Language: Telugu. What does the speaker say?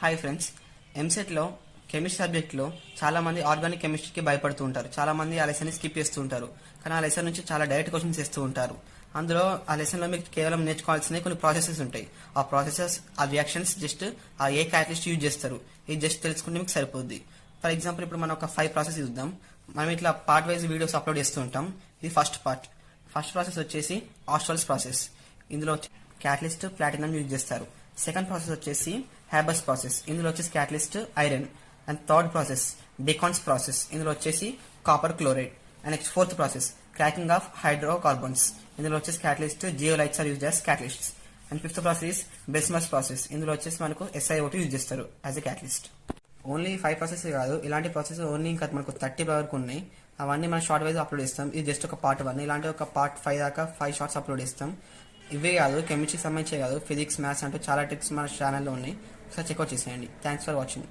హాయ్ ఫ్రెండ్స్, ఎంసెట్లో కెమిస్ట్రీ సబ్జెక్ట్లో చాలా మంది ఆర్గానిక్ కెమిస్ట్రీకి భయపడుతూ ఉంటారు. చాలా మంది ఆ లెసన్ స్కిప్ చేస్తూ ఉంటారు. కానీ ఆ లెసన్ నుంచి చాలా డైరెక్ట్ క్వశ్చన్స్ ఇస్తూ ఉంటారు. అందులో ఆ లెసన్లో మీకు కేవలం నేర్చుకోవాల్సిన కొన్ని ప్రాసెసెస్ ఉంటాయి. ఆ ప్రాసెసెస్, ఆ రియాక్షన్స్ జస్ట్ ఆ ఏ క్యాటలిస్ట్ యూజ్ చేస్తారు ఇది జస్ట్ తెలుసుకుంటే మీకు సరిపోద్ది. ఫర్ ఎగ్జాంపుల్ ఇప్పుడు మనం ఒక 5 ప్రాసెస్ చూద్దాం. మనం ఇట్లా పార్ట్ వైజ్ వీడియోస్ అప్లోడ్ చేస్తూ ఉంటాం. ఇది ఫస్ట్ పార్ట్. ఫస్ట్ ప్రాసెస్ వచ్చేసి ఆస్ట్రాల్స్ ప్రాసెస్. ఇందులో క్యాటలిస్ట్ ప్లాటినం యూజ్ చేస్తారు. సెకండ్ ప్రాసెస్ వచ్చేసి హ్యాబస్ ప్రాసెస్. ఇందులో వచ్చేసి catalyst iron. And third process Deacon's process. ఇందులో వచ్చేసి copper chloride. And next fourth process cracking of hydrocarbons. ఇందులో వచ్చేసి catalyst zeolites are use as catalysts. And fifth process Bessemer's process. ఇందులో వచ్చేసి మనకు SiO2 యూజ్ చేస్తారు as a catalyst. Only 5 process కాదు, ఇలాంటి ప్రాసెస్ ఓన్లీ ఇంకా మనకు 30 వరకు ఉన్నాయి. అవన్నీ మనం షార్ట్ వైజ్ అప్లోడ్ చేస్తాం. ఇది జస్ట్ ఒక పార్ట్ 1. ఇలాంటి ఒక పార్ట్ 5 దాకా 5 షార్ట్స్ అప్లోడ్ చేస్తాం. ఇవే కాదు, కెమిస్ట్రీకి సంబంధించే కాదు, ఫిజిక్స్, మ్యాథ్స్ అంటూ చాలా ట్రిక్స్ మన ఛానల్లో ఉన్నాయి. ఒకసారి చెక్అవుట్ చేసేయండి. Thanks for watching.